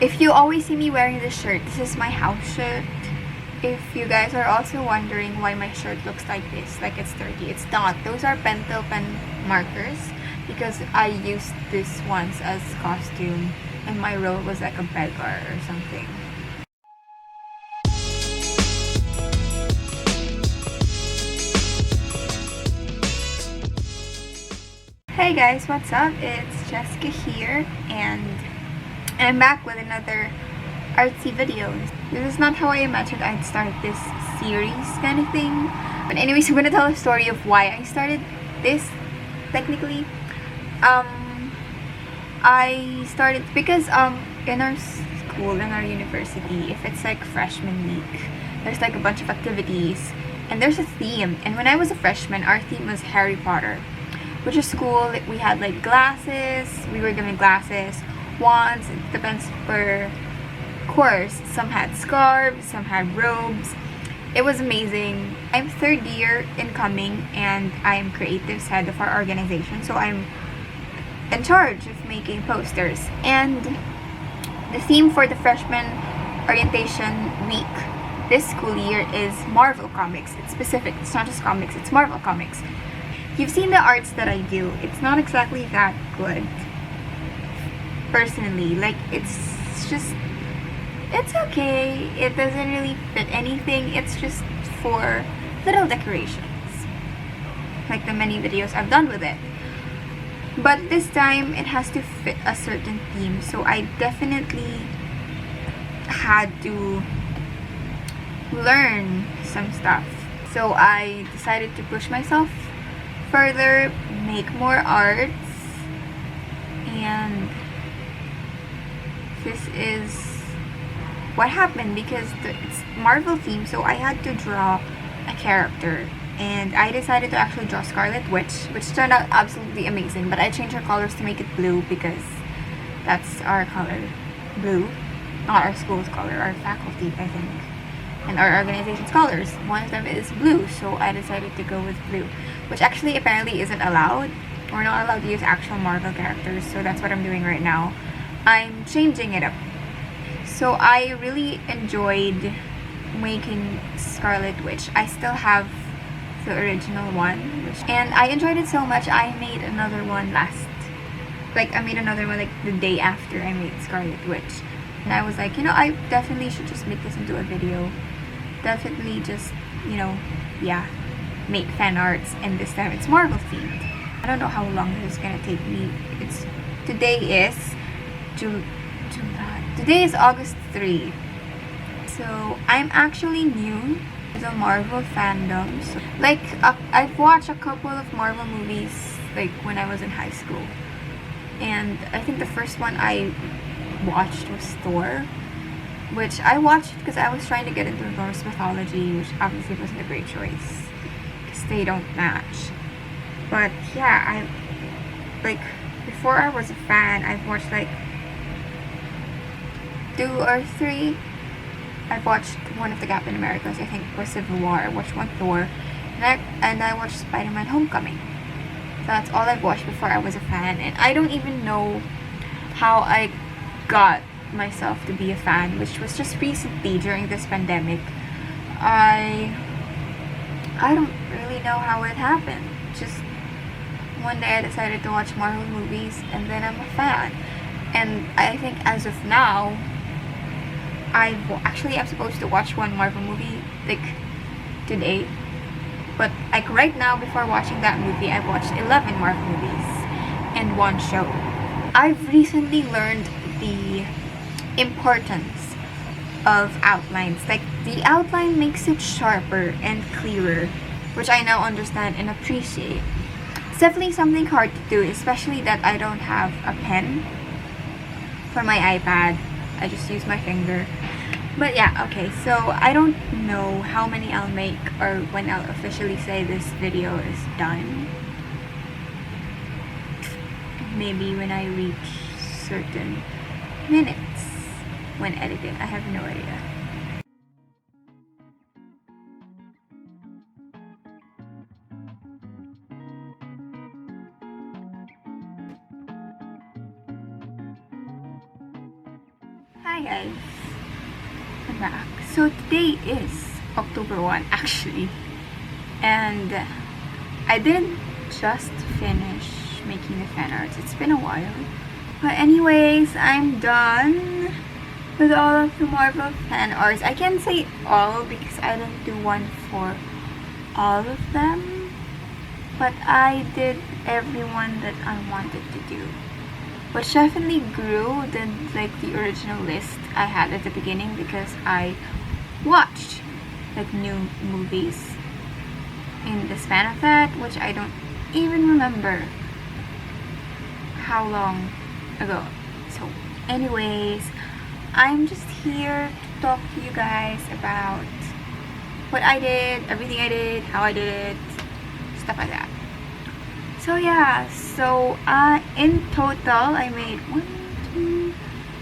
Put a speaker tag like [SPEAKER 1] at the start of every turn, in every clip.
[SPEAKER 1] If you always see me wearing this shirt, this is my house shirt. If you guys are also wondering why my shirt looks like this, like it's dirty, it's not. Those are pentel pen markers because I used this once as costume and my role was like a beggar or something. Hey guys, what's up? It's Cheska here and I'm back with another artsy video. This is not how I imagined I'd start this series kind of thing. But anyways, I'm gonna tell a story of why I started this, technically. I started because in our school, in our university, if it's like freshman week, there's like a bunch of activities and there's a theme. And when I was a freshman, our theme was Harry Potter, which is cool. We had like glasses, we were given glasses, wands, it depends per course. Some had scarves, some had robes. It was amazing. I'm third year incoming and I am creatives head of our organization, so I'm in charge of making posters. And the theme for the freshman orientation week this school year is Marvel Comics. It's specific, it's not just comics, it's Marvel Comics. You've seen the arts that I do. It's not exactly that good, personally. Like, it's okay. It doesn't really fit anything. It's just for little decorations, like the many videos I've done with it. But this time, it has to fit a certain theme, so I definitely had to learn some stuff. So I decided to push myself further, make more arts, and this is what happened because it's Marvel theme, so I had to draw a character, and I decided to actually draw Scarlet Witch, which turned out absolutely amazing. But I changed her colors to make it blue because that's our color, blue, not our school's color, our faculty, I think, and our organization's colors. One of them is blue, so I decided to go with blue, which actually apparently isn't allowed. We're not allowed to use actual Marvel characters, so that's what I'm doing right now. I'm changing it up. So I really enjoyed making Scarlet Witch. I still have the original one, and I enjoyed it so much I made another one the day after I made Scarlet Witch. And I was like, I definitely should just make this into a video. Definitely just, make fan arts, and this time it's Marvel themed. I don't know how long this is gonna take me. Today is August 3. So I'm actually new to the Marvel fandom. So, I've watched a couple of Marvel movies like when I was in high school. And I think the first one I watched was Thor, which I watched because I was trying to get into Norse mythology, which obviously wasn't a great choice because they don't match. But yeah, before I was a fan, I've watched like 2 or 3. I've watched one of the Captain Americas, I think was Civil War. I watched one Thor, and I watched Spider-Man Homecoming. That's all I've watched before I was a fan, and I don't even know how I got myself to be a fan, which was just recently during this pandemic. I don't really know how it happened. Just one day I decided to watch Marvel movies and then I'm a fan. And I think as of now, I'm supposed to watch one Marvel movie today. But right now, before watching that movie, I've watched 11 Marvel movies and 1 show. I've recently learned the importance of outlines. The outline makes it sharper and clearer, which I now understand and appreciate. It's definitely something hard to do, especially that I don't have a pen for my iPad. I just use my finger. But yeah, okay, so I don't know how many I'll make or when I'll officially say this video is done. Maybe when I reach certain minutes when editing. I have no idea. Hi guys, I'm back. So today is October 1 actually, and I didn't just finish making the fan arts. It's been a while. But anyways, I'm done with all of the Marvel fan arts. I can't say all because I didn't do one for all of them, but I did everyone that I wanted to do. What definitely grew than like the original list I had at the beginning because I watched like new movies in the span of that, which I don't even remember how long ago. So anyways, I'm just here to talk to you guys about what I did, everything I did, how I did it, stuff like that. So yeah, so in total I made 1, 2,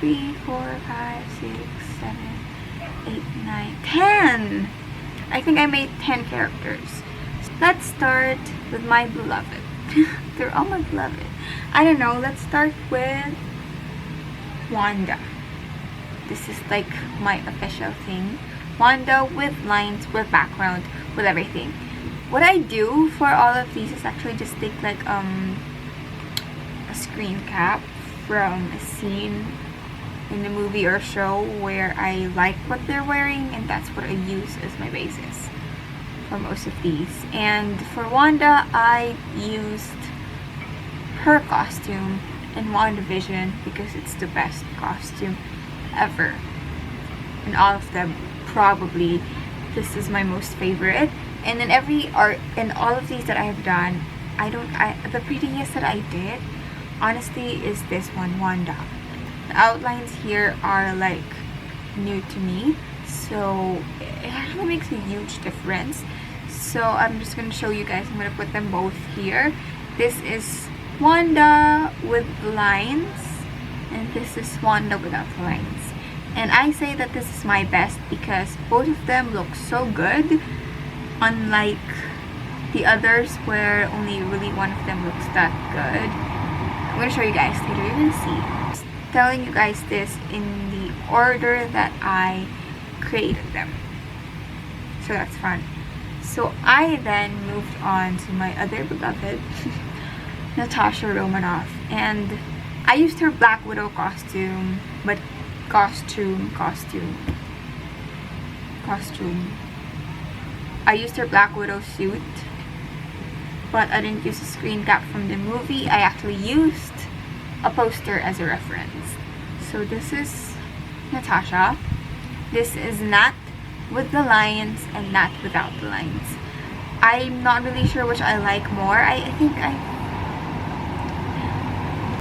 [SPEAKER 1] 3, 4, 5, 6, 7, 8, 9, 10! I think I made 10 characters. So let's start with my beloved. They're all my beloved. I don't know, let's start with Wanda. This is like my official thing. Wanda with lines, with background, with everything. What I do for all of these is actually just take like a screen cap from a scene in the movie or show where I like what they're wearing, and that's what I use as my basis for most of these. And for Wanda, I used her costume in WandaVision because it's the best costume ever. And all of them, probably this is my most favorite. And in every art, in all of these that I have done, the prettiest that I did, honestly, is this one, Wanda. The outlines here are like new to me, so it actually makes a huge difference. So I'm just gonna show you guys. I'm gonna put them both here. This is Wanda with lines, and this is Wanda without lines. And I say that this is my best because both of them look so good. Unlike the others where only really one of them looks that good. I'm going to show you guys later, you're going to see. Just telling you guys this in the order that I created them. So that's fun. So I then moved on to my other beloved, Natasha Romanoff. And I used her Black Widow costume, but costume. I used her Black Widow suit, but I didn't use a screen cap from the movie. I actually used a poster as a reference. So this is Natasha. This is Nat with the lines and Nat without the lines. I'm not really sure which I like more. I think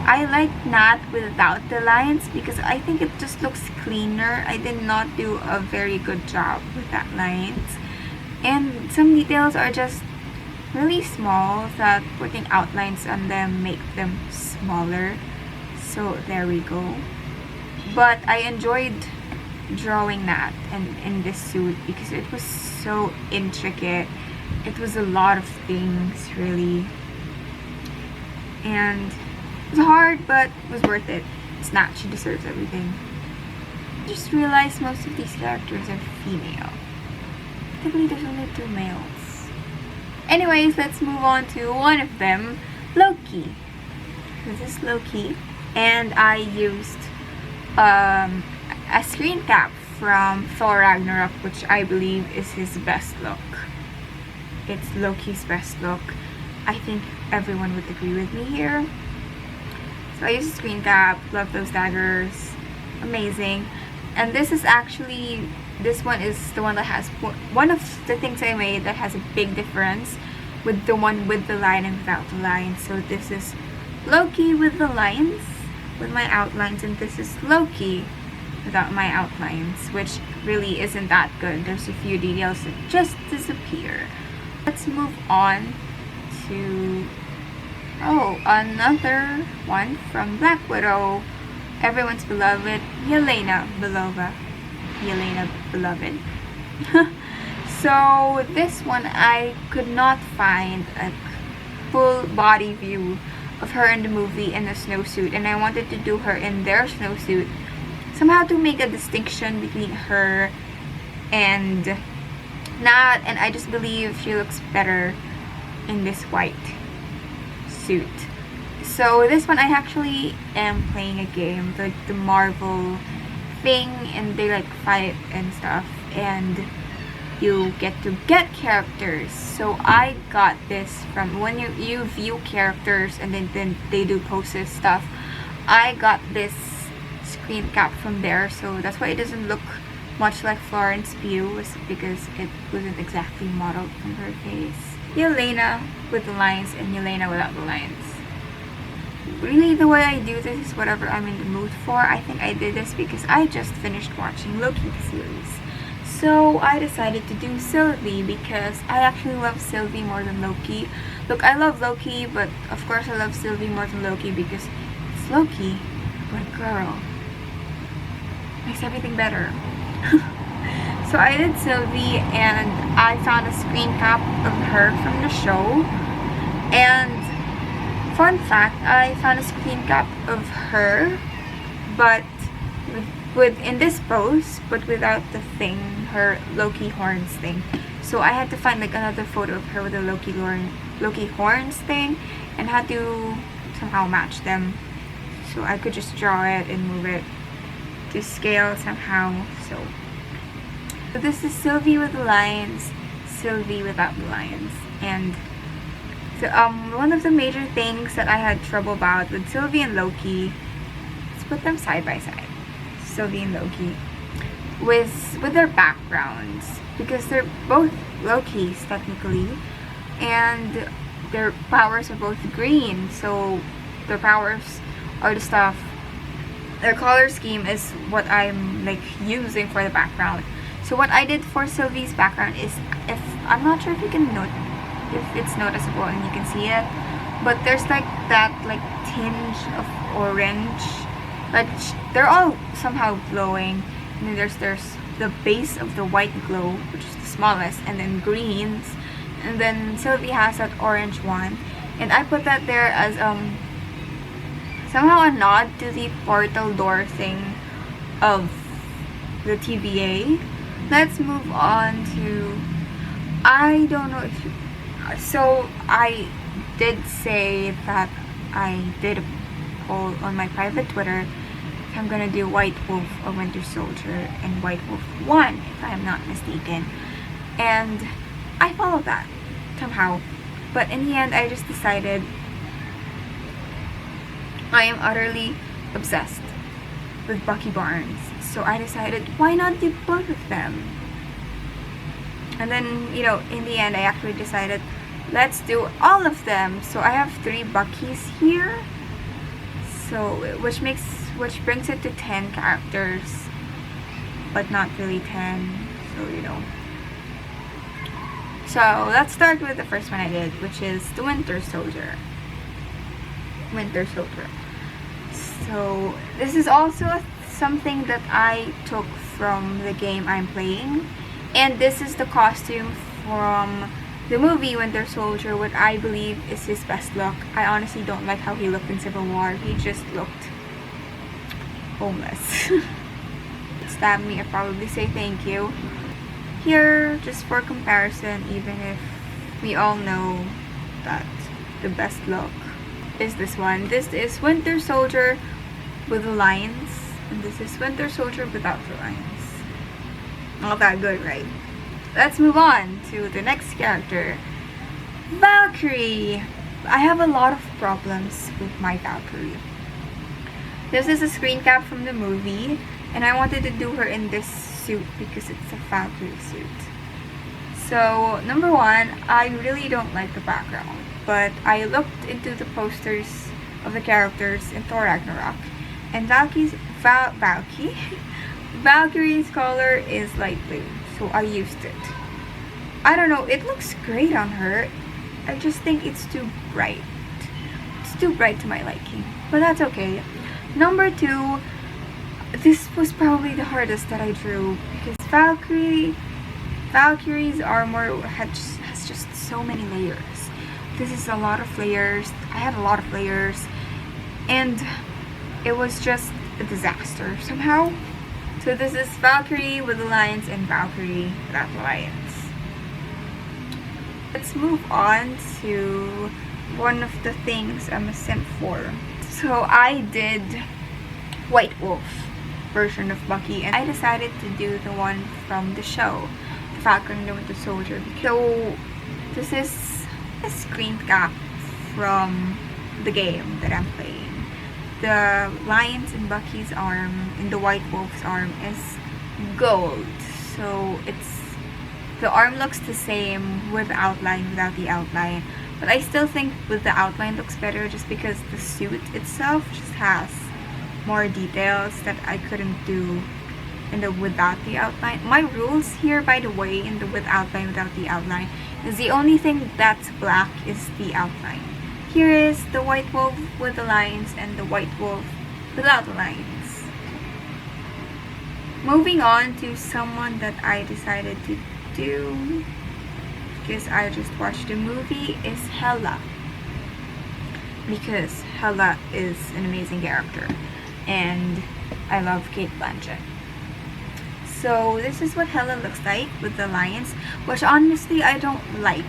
[SPEAKER 1] I like Nat without the lines because I think it just looks cleaner. I did not do a very good job with that lines. And some details are just really small that putting outlines on them make them smaller. So there we go. But I enjoyed drawing that and in this suit because it was so intricate. It was a lot of things really. And it was hard, but it was worth it. It's not. She deserves everything. I just realized most of these characters are female. Typically there's only 2 males. Anyways, let's move on to one of them, Loki. This is Loki, and I used a screen cap from Thor Ragnarok, which I believe is his best look. It's Loki's best look. I think everyone would agree with me here. So I used a screen cap, love those daggers, amazing. And this is actually, this one is the one that has one of the things I made that has a big difference with the one with the line and without the line. So this is Loki with the lines, with my outlines, and this is Loki without my outlines, which really isn't that good. There's a few details that just disappear. Let's move on to another one from Black Widow, everyone's beloved, Yelena Beloved. So this one I could not find a full body view of her in the movie in the snowsuit, and I wanted to do her in their snowsuit. So somehow to make a distinction between her and Nat, and I just believe she looks better in this white suit. So this one I actually am playing a game, the Marvel thing, and they like fight and stuff, and you get to get characters. So I got this from when you view characters and then they do poses stuff. I got this screen cap from there, so that's why it doesn't look much like Florence Pugh, because it wasn't exactly modeled from her face. Yelena with the lines and Yelena without the lines. Really, the way I do this is whatever I'm in the mood for. I think I did this because I just finished watching Loki series. So I decided to do Sylvie because I actually love Sylvie more than Loki. Look, I love Loki, but of course I love Sylvie more than Loki because it's Loki, but girl, makes everything better. So I did Sylvie, and I found a screen cap of her from the show. And fun fact, I found a screen cap of her, but with in this pose, but without the thing, her Loki horns thing. So I had to find like another photo of her with the Loki horns thing, and had to somehow match them. So I could just draw it and move it to scale somehow. So this is Sylvie with the lines, Sylvie without the lines. And so, one of the major things that I had trouble about with Sylvie and Loki, let's put them side by side, Sylvie and Loki, with their backgrounds, because they're both Lokis technically, and their powers are both green, so their powers are the stuff, their color scheme is what I'm like using for the background. So what I did for Sylvie's background is, if I'm not sure if you can note, if it's noticeable and you can see it, but there's like that like tinge of orange, like they're all somehow glowing, and then there's the base of the white glow, which is the smallest, and then greens, and then Sylvie has that orange one, and I put that there as somehow a nod to the portal door thing of the TVA. Let's move on to, I don't know if you, so I did say that I did a poll on my private Twitter if I'm gonna do White Wolf or Winter Soldier, and White Wolf won, if I am not mistaken, and I followed that somehow. But in the end, I just decided I am utterly obsessed with Bucky Barnes, so I decided, why not do both of them? And then, you know, in the end, I actually decided, let's do all of them. So I have 3 Buckys here, so which brings it to 10 characters, but not really 10, so you know. So let's start with the first one I did, which is the Winter Soldier. So this is also something that I took from the game I'm playing, and this is the costume from the movie Winter Soldier, what I believe is his best look. I honestly don't like how he looked in Civil War. He just looked homeless. Stab me, I'd probably say thank you. Here, just for comparison, even if we all know that the best look is this one. This is Winter Soldier with the lines, and this is Winter Soldier without the lines. Not that good, right? Let's move on to the next character, Valkyrie. I have a lot of problems with my Valkyrie. This is a screen cap from the movie, and I wanted to do her in this suit because it's a Valkyrie suit. So, number one, I really don't like the background, but I looked into the posters of the characters in Thor Ragnarok, and Valkyrie's color is light blue, so I used it. I don't know, it looks great on her. I just think it's too bright. It's too bright to my liking, but that's okay. Number two, this was probably the hardest that I drew because Valkyrie's armor has just so many layers. This is a lot of layers. I had a lot of layers, and it was just a disaster somehow. So this is Valkyrie with the lions and Valkyrie without the lions. Let's move on to one of the things I'm a simp for. So I did White Wolf version of Bucky, and I decided to do the one from the show, The Falcon and the Winter Soldier. So this is a screen cap from the game that I'm playing. The lions in Bucky's arm and the White Wolf's arm is gold, so the arm looks the same with the outline, without the outline, but I still think with the outline looks better just because the suit itself just has more details that I couldn't do in the without the outline. My rules here, by the way, in the with outline, without the outline, is the only thing that's black is the outline. Here is the White Wolf with the lines and the White Wolf without the lines. Moving on to someone that I decided to do because I just watched the movie is Hela, because Hela is an amazing character and I love Kate Blanchett. So this is what Hela looks like with the lions, which honestly I don't like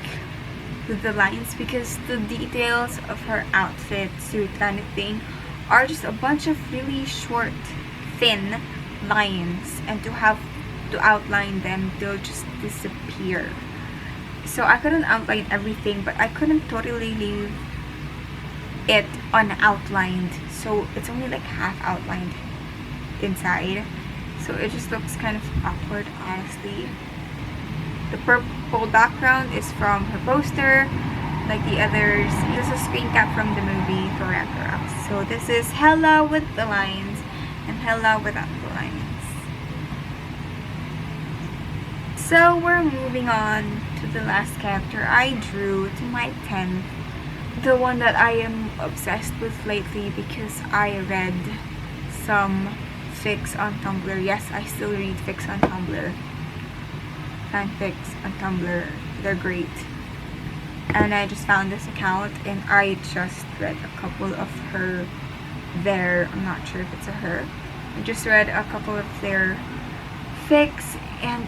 [SPEAKER 1] with the lions because the details of her outfit, suit kind of thing are just a bunch of really short, thin lines, and to have to outline them, they'll just disappear. So I couldn't outline everything, but I couldn't totally leave it unoutlined, so it's only like half outlined inside, so it just looks kind of awkward, honestly. The purple background is from her poster, like the others. This is a screen cap from the movie Thor Ragnarok. So this is Hela with the lines and Hela without the lines. So we're moving on to the last character I drew, to my 10th, the one that I am obsessed with lately because I read some fics on Tumblr. Yes, I still read fics on Tumblr. Fanfics on Tumblr, they're great. And I just found this account and I just read a couple of her there. I'm not sure if it's a her. I just read a couple of their fics and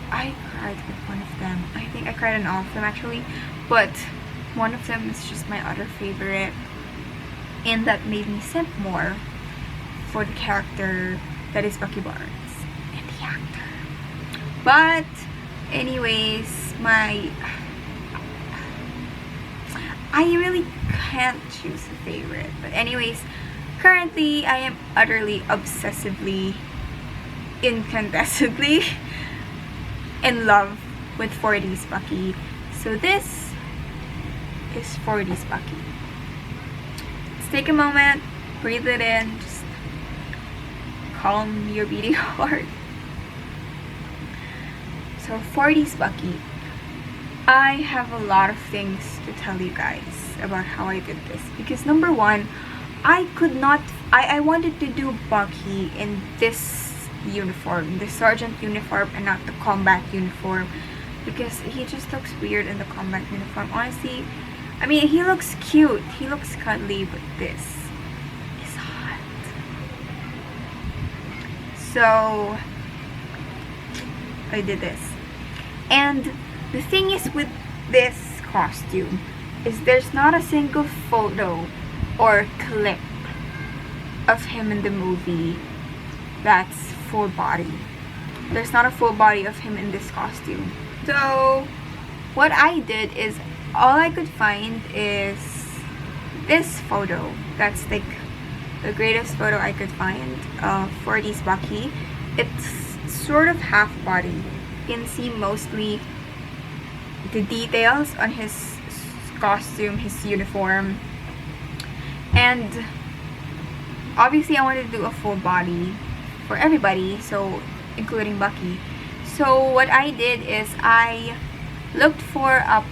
[SPEAKER 1] I cried with one of them. I think I cried on all of them actually, but one of them is just my utter favorite, and that made me simp more for the character that is Bucky Barnes and the actor. But anyways, I really can't choose a favorite, but anyways, currently I am utterly, obsessively, incandescently in love with 40s Bucky. So this is 40s Bucky. Let's take a moment, breathe it in, just calm your beating heart. So 40s Bucky. I have a lot of things to tell you guys about how I did this, because number one, I wanted to do Bucky in this uniform, the sergeant uniform, and not the combat uniform, because he just looks weird in the combat uniform. Honestly, I mean, he looks cute, he looks cuddly, but this is hot. So I did this, and the thing is with this costume is there's not a single photo or clip of him in the movie that's full body. There's not a full body of him in this costume. So what I did is, all I could find is this photo. That's like the greatest photo I could find of 40s Bucky. It's sort of half body. You can see mostly the details on his costume, his uniform, and obviously I wanted to do a full body for everybody, so including Bucky. So what I did is I looked for a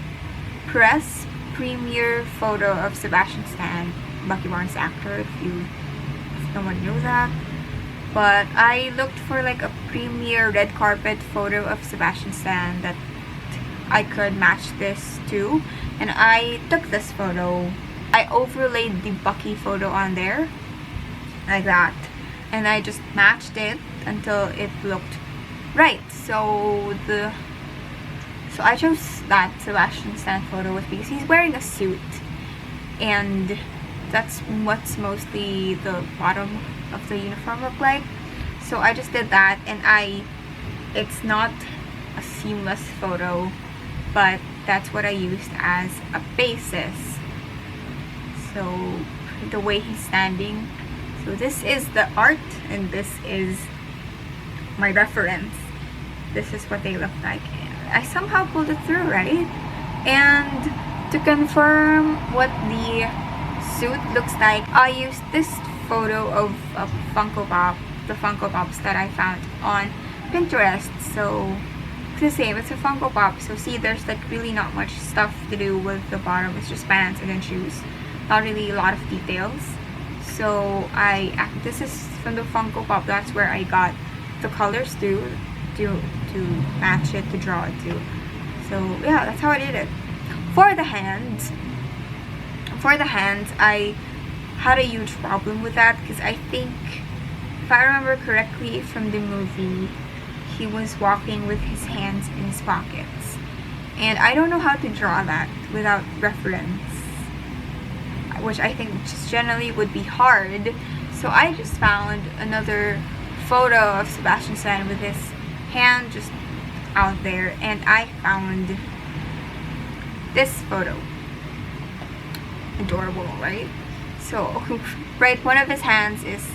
[SPEAKER 1] press premiere photo of Sebastian Stan, Bucky Barnes actor, if no one knows that. But I looked for like a premiere red carpet photo of Sebastian Stan that I could match this to, and I took this photo. I overlaid the Bucky photo on there like that, and I just matched it until it looked right. So I chose that Sebastian Stan photo was because he's wearing a suit, and that's what's mostly the bottom of the uniform look like. So I just did that, and it's not a seamless photo, but that's what I used as a basis. So the way he's standing, so this is the art and this is my reference. This is what they look like. I somehow pulled it through, right? And to confirm what the suit looks like, I used this photo of a Funko Pop, the Funko Pops that I found on Pinterest. So it's the same, it's a Funko Pop. So see, there's like really not much stuff to do with the bottom. It's just pants and then shoes, not really a lot of details. So this is from the Funko Pop. That's where I got the colors to match it, to draw it to. So yeah, that's how I did it. For the hands, I had a huge problem with that because I think, if I remember correctly from the movie, he was walking with his hands in his pockets, and I don't know how to draw that without reference, which I think just generally would be hard. So I just found another photo of Sebastian Stan with his hand just out there, and I found this photo. Adorable, right? So right, one of his hands is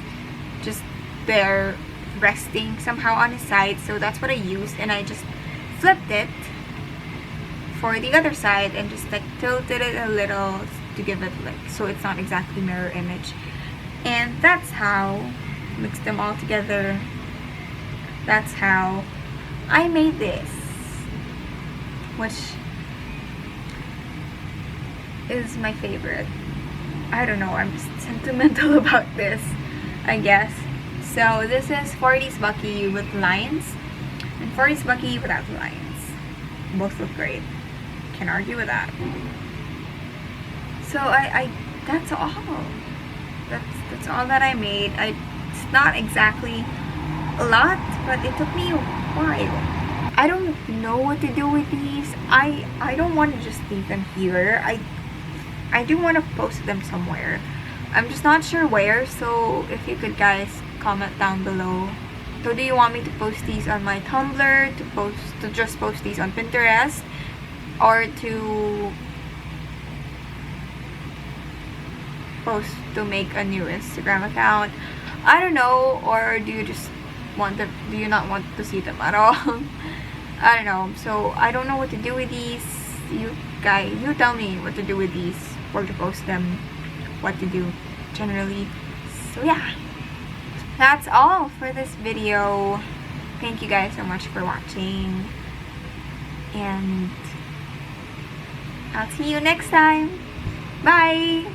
[SPEAKER 1] just there resting somehow on his side, so that's what I used, and I just flipped it for the other side and just like tilted it a little to give it like, so it's not exactly mirror image. And that's how, mix them all together, that's how I made this, which is my favorite. I don't know, I'm just sentimental about this, I guess. So this is 40s Bucky with lines and 40s Bucky without lines. Both look great. Can't argue with that. So that's all. That's all that I made. It's not exactly a lot, but it took me a while. I don't know what to do with these. I don't want to just leave them here. I do want to post them somewhere. I'm just not sure where, so if you could guys comment down below. So do you want me to post these on my Tumblr, to just post these on Pinterest, or to make a new Instagram account? I don't know. Or do you just do you not want to see them at all? I don't know. So I don't know what to do with these. You tell me what to do with these, where to post them, what to do generally. So yeah, that's all for this video. Thank you guys so much for watching, and I'll see you next time. Bye.